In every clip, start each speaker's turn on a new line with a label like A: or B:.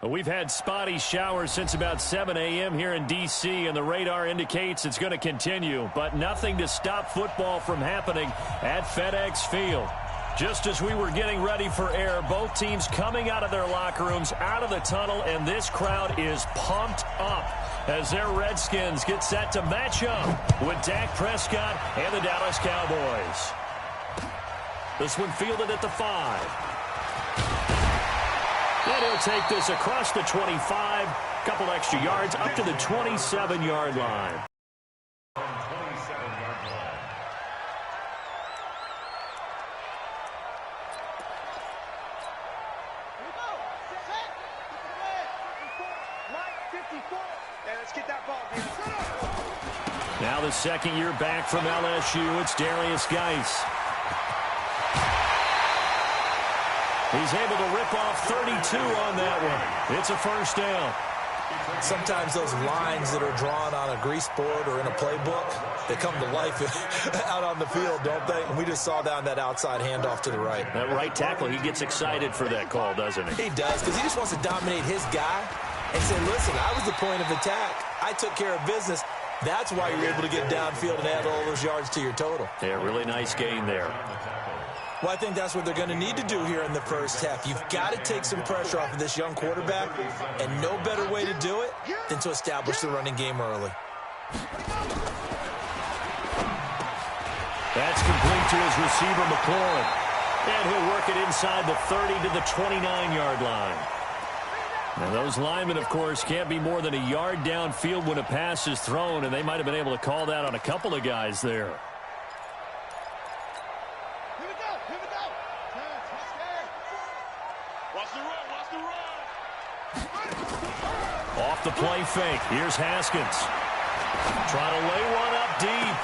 A: We've had spotty showers since about 7 a.m. here in D.C., and the radar indicates it's going to continue, but nothing to stop football from happening at FedEx Field. Just as we were getting ready for air, both teams coming out of their locker rooms, out of the tunnel, and this crowd is pumped up as their Redskins get set to match up with Dak Prescott and the Dallas Cowboys. This one fielded at the 5. And he'll take this across the 25, couple extra yards up to the 27-yard line. Now the second year back from LSU, it's Darius Geis. He's able to rip off 32 on that one. It's a first down.
B: Sometimes those lines that are drawn on a grease board or in a playbook, they come to life out on the field, don't they? And we just saw down that outside handoff to the right.
A: That right tackle, he gets excited for that call, doesn't he?
B: He does, because he just wants to dominate his guy and say, listen, I was the point of attack. I took care of business. That's why you're able to get downfield and add all those yards to your total.
A: Yeah, really nice gain there.
B: Well, I think that's what they're going to need to do here in the first half. You've got to take some pressure off of this young quarterback, and no better way to do it than to establish the running game early.
A: That's complete to his receiver, McLaurin. And he'll work it inside the 30 to the 29-yard line. Now, those linemen, of course, can't be more than a yard downfield when a pass is thrown, and they might have been able to call that on a couple of guys there. Off the play fake. Here's Haskins. Trying to lay one up deep.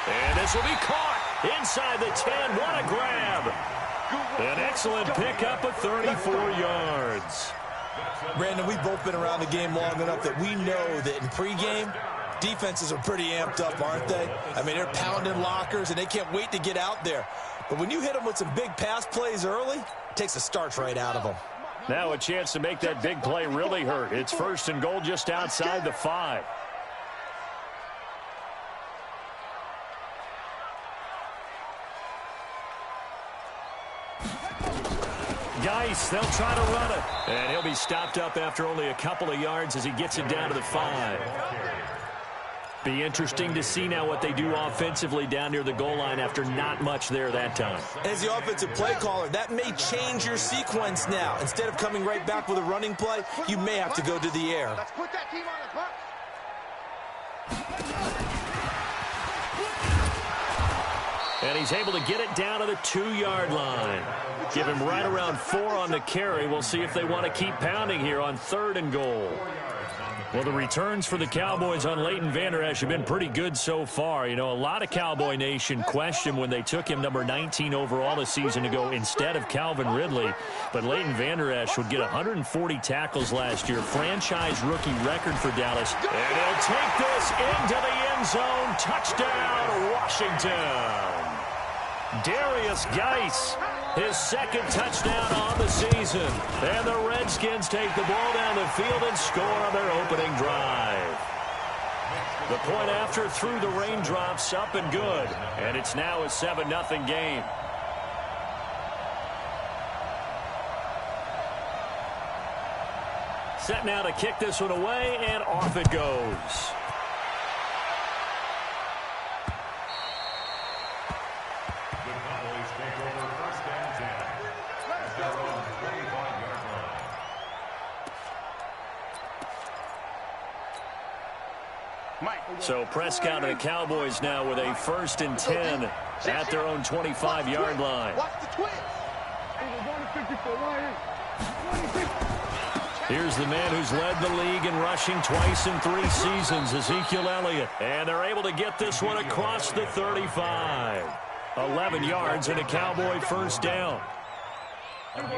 A: And this will be caught inside the 10. What a grab. An excellent pickup of 34 yards.
B: Brandon, we've both been around the game long enough that we know that in pregame, defenses are pretty amped up, aren't they? I mean, they're pounding lockers, and they can't wait to get out there. But when you hit them with some big pass plays early, it takes the starch right out of them.
A: Now a chance to make that big play really hurt. It's first and goal just outside the 5. Geis, they'll try to run it. And he'll be stopped up after only a couple of yards as he gets it down to the 5. Be interesting to see now what they do offensively down near the goal line after not much there that time.
B: As the offensive play caller, that may change your sequence now. Instead of coming right back with a running play, you may have to go to the air.
C: Let's put that team on the clock.
A: And he's able to get it down to the 2-yard line. Give him right around 4 on the carry. We'll see if they want to keep pounding here on 3rd and goal. Well, the returns for the Cowboys on Leighton Vander Esch have been pretty good so far. You know, a lot of Cowboy Nation questioned when they took him number 19 overall a season ago instead of Calvin Ridley. But Leighton Vander Esch would get 140 tackles last year, franchise rookie record for Dallas. And he'll take this into the end zone. Touchdown, Washington. Darius Geis, his second touchdown on the season. And the Redskins take the ball down the field and score on their opening drive. The point after through the raindrops, up and good. And it's now a 7-0 game. Set now to kick this one away, and off it goes. So Prescott and the Cowboys now with a 1st and 10 at their own 25-yard line. Here's the man who's led the league in rushing twice in 3 seasons, Ezekiel Elliott. And they're able to get this one across the 35. 11 yards and a Cowboy first down.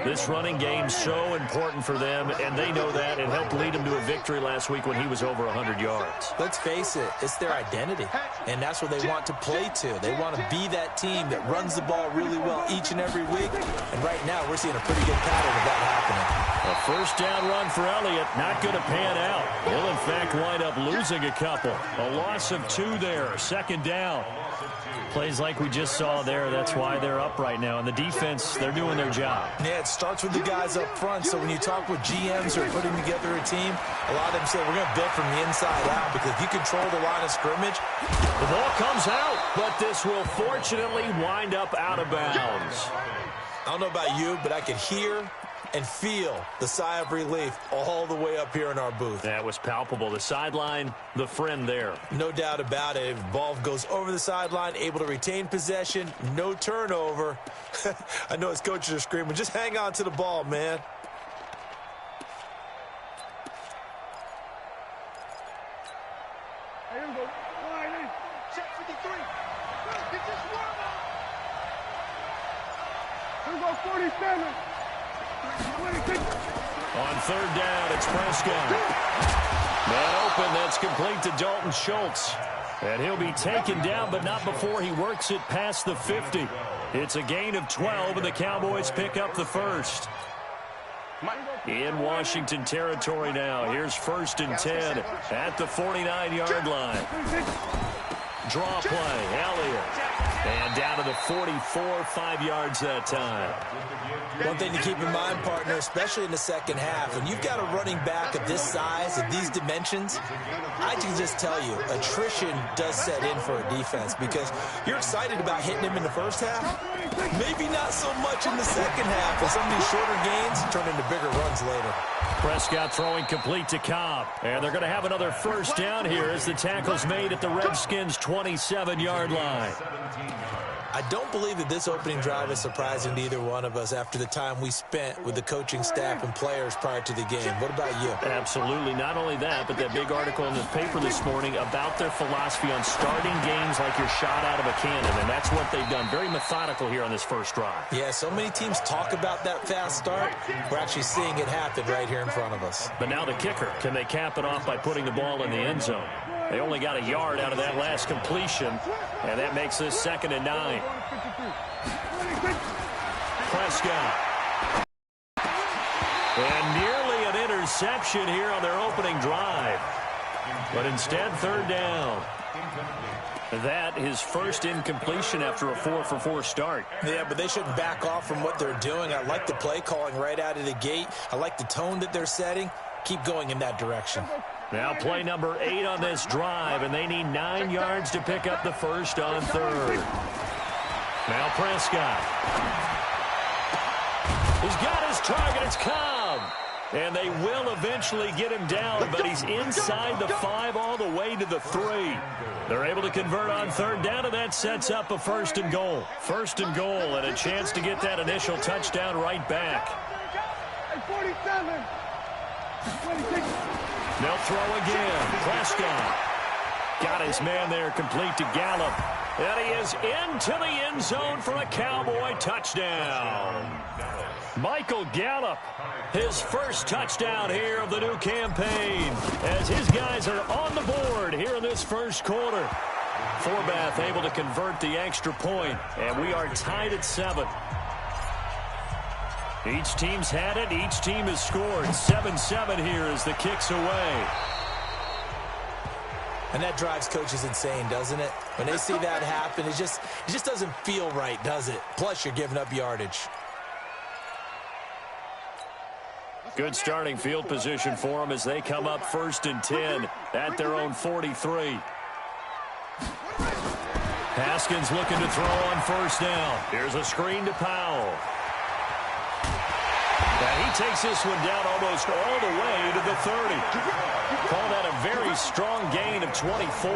A: This running game's so important for them, and they know that. It helped lead them to a victory last week when he was over 100 yards.
B: Let's face it, it's their identity, and that's what they want to play to. They want to be that team that runs the ball really well each and every week, and right now we're seeing a pretty good pattern of that happening.
A: A first down run for Elliott, not going to pan out. He'll, in fact, wind up losing a couple. A loss of 2 there, second down. Plays like we just saw there, that's why they're up right now. And the defense, they're doing their job.
B: Yeah, it starts with the guys up front. So when you talk with GMs who are putting together a team, a lot of them say we're going to build from the inside out, because if you control the line of scrimmage.
A: The ball comes out, but this will fortunately wind up out of bounds.
B: I don't know about you, but I could hear and feel the sigh of relief all the way up here in our booth.
A: That was palpable. The sideline, the friend there.
B: No doubt about it. If the ball goes over the sideline, able to retain possession, no turnover. I know his coaches are screaming, just hang on to the ball, man.
C: Here we go. Check 53. Get this one up. Here we go, 47.
A: On third down, it's Prescott. Man open, that's complete to Dalton Schultz. And he'll be taken down, but not before he works it past the 50. It's a gain of 12, and the Cowboys pick up the first. In Washington territory now. Here's 1st and 10 at the 49-yard line. Draw play, Elliott. And down to the 44, 5 yards that time.
B: One thing to keep in mind, partner, especially in the second half, when you've got a running back of this size, of these dimensions, I can just tell you, attrition does set in for a defense, because you're excited about hitting him in the first half. Maybe not so much in the second half, but some of these shorter gains turn into bigger runs later.
A: Prescott throwing complete to Cobb. And they're going to have another first down here as the tackle's made at the Redskins' 27-yard line.
B: I don't believe that this opening drive is surprising to either one of us after the time we spent with the coaching staff and players prior to the game. What about you?
A: Absolutely. Not only that, but that big article in the paper this morning about their philosophy on starting games like you're shot out of a cannon, and that's what they've done. Very methodical here on this first drive.
B: Yeah, so many teams talk about that fast start. We're actually seeing it happen right here in front of us.
A: But now the kicker. Can they cap it off by putting the ball in the end zone? They only got a yard out of that last completion, and that makes this 2nd and 9. Prescott. And nearly an interception here on their opening drive. But instead, 3rd down. That his first incompletion after a 4-for-4 start.
B: Yeah, but they shouldn't back off from what they're doing. I like the play calling right out of the gate. I like the tone that they're setting. Keep going in that direction.
A: Now play number 8 on this drive, and they need 9 yards to pick up the first on 3rd. Now Prescott. He's got his target. It's Cobb. And they will eventually get him down, but he's inside the 5 all the way to the 3. They're able to convert on 3rd down, and that sets up a 1st and goal. 1st and goal, and a chance to get that initial touchdown right back.
C: 47.
A: They'll throw again. Prescott got his man there, complete to Gallup. And he is into the end zone for a Cowboy touchdown. Michael Gallup, his first touchdown here of the new campaign, as his guys are on the board here in this first quarter. Forbath able to convert the extra point, and we are tied at 7. Each team's had it. Each team has scored. 7-7 here as the kick's away.
B: And that drives coaches insane, doesn't it? When they see that happen, it just doesn't feel right, does it? Plus, you're giving up yardage.
A: Good starting field position for them as they come up 1st and 10 at their own 43. Haskins looking to throw on 1st down. Here's a screen to Powell. And he takes this one down almost all the way to the 30. Call that a very strong gain of 24.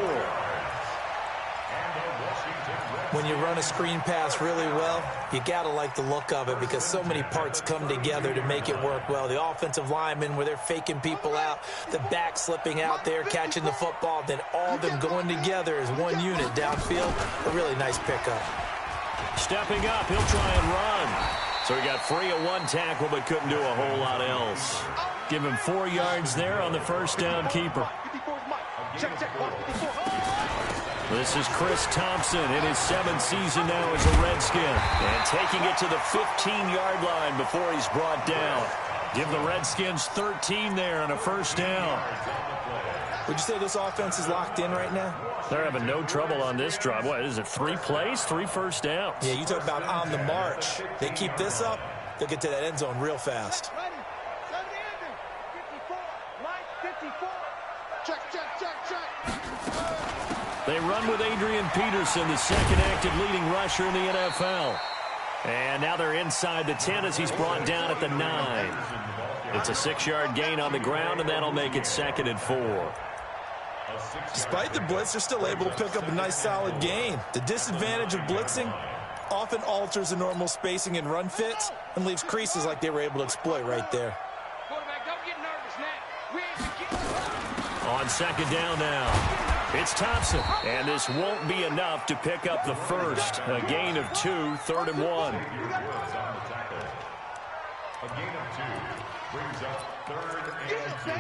B: When you run a screen pass really well, you got to like the look of it, because so many parts come together to make it work well. The offensive linemen, where they're faking people out, the back slipping out there, catching the football, then all of them going together as one unit downfield. A really nice pickup.
A: Stepping up, he'll try and run. So he got free of 1 tackle, but couldn't do a whole lot else. Give him 4 yards there on the 1st down keeper. This is Chris Thompson in his 7th season now as a Redskin. And taking it to the 15-yard line before he's brought down. Give the Redskins 13 there and a first down.
B: Would you say this offense is locked in right now?
A: They're having no trouble on this drive. What is it, 3 plays, 3 first downs?
B: Yeah, you talk about on the march. They keep this up, they'll get to that end zone real fast.
C: Ready. 54. Line 54. Check.
A: They run with Adrian Peterson, the second active leading rusher in the NFL. And now they're inside the 10 as he's brought down at the 9. It's a 6-yard gain on the ground, and that'll make it 2nd and 4.
B: Despite the blitz, they're still able to pick up a nice, solid gain. The disadvantage of blitzing often alters the normal spacing and run fits and leaves creases like they were able to exploit right there.
C: Quarterback, don't get nervous now. We ain't
A: On 2nd down now. It's Thompson, and this won't be enough to pick up the first. A gain of 2, 3rd and 1.
D: A gain of 2 brings up 3rd and 2.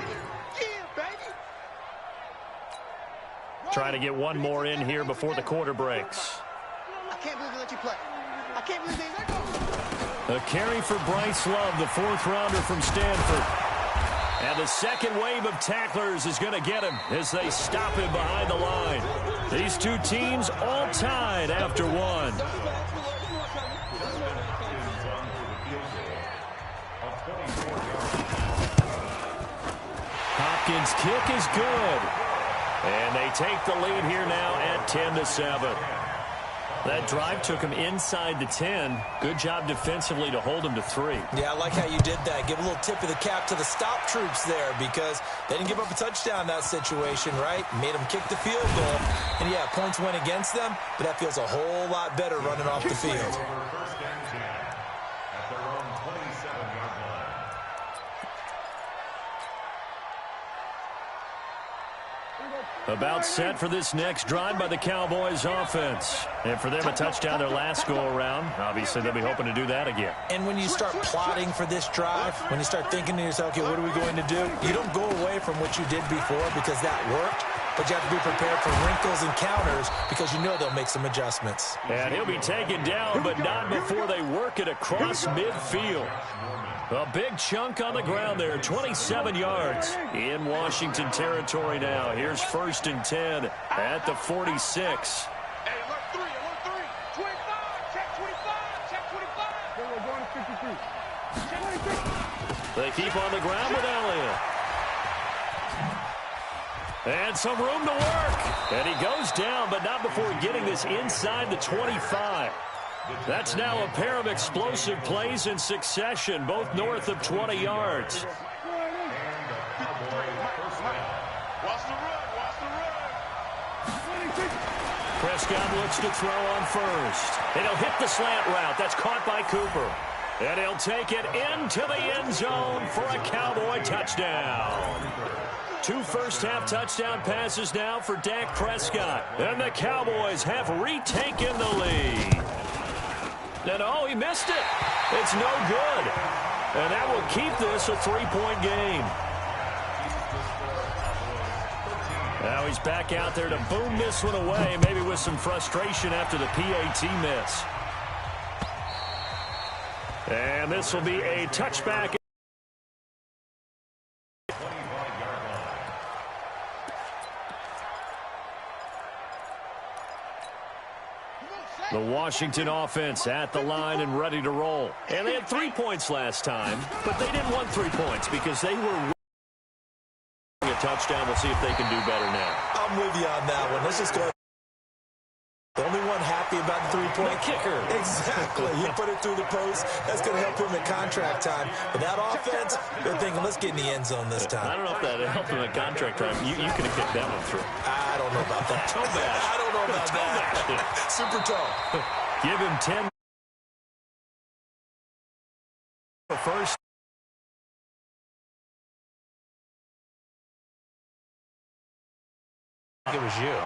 A: Trying to get one more in here before the quarter breaks.
C: I can't believe they let you play. I can't believe they let you.
A: A carry for Bryce Love, the 4th-rounder from Stanford. And the second wave of tacklers is going to get him as they stop him behind the line. These two teams all tied after 1. Hopkins' kick is good. And they take the lead here now at 10-7. That drive took him inside the 10. Good job defensively to hold him to 3.
B: Yeah, I like how you did that. Give a little tip of the cap to the stop troops there because they didn't give up a touchdown in that situation, right? Made them kick the field goal. And, yeah, points went against them, but that feels a whole lot better running off the field.
A: About set for this next drive by the Cowboys offense. And for them, a touchdown their last go-around. Obviously, they'll be hoping to do that again.
B: And when you start plotting for this drive, when you start thinking to yourself, okay, what are we going to do? You don't go away from what you did before because that worked, but you have to be prepared for wrinkles and counters because you know they'll make some adjustments.
A: And he'll be taken down, but not before they work it across midfield. A big chunk on the ground there, 27 yards in Washington territory now. Here's 1st and 10 at the 46.
C: Hey, alert 3. 25. Check 25. Check 25. We're going to 53. Check 23.
A: They keep on the ground with Elliott. And some room to work. And he goes down, but not before getting this inside the 25. That's now a pair of explosive plays in succession, both north of 20 yards.
C: Watch the run.
A: Prescott looks to throw on first. And he'll hit the slant route. That's caught by Cooper. And he'll take it into the end zone for a Cowboy touchdown. 2 first-half touchdown passes now for Dak Prescott. And the Cowboys have retaken the lead. And, oh, he missed it. It's no good. And that will keep this a 3-point game. Now he's back out there to boom this one away, maybe with some frustration after the PAT miss. And this will be a touchback. The Washington offense at the line and ready to roll. And they had 3 points last time, but they didn't want 3 points because they were a touchdown. We'll see if they can do better now.
B: I'm with you on that one. Let's just go. The only one happy about the 3-point
A: kicker.
B: Exactly. You put it through the post. That's going to help him at contract time. But that offense, they're thinking, let's get in the end zone this time.
A: I don't know if that helped him at contract time. You could have kicked that one through.
B: I don't know about that.
A: Toe bash.
B: I don't know about that. Super toe.
A: Give him 10 first.
B: It was you.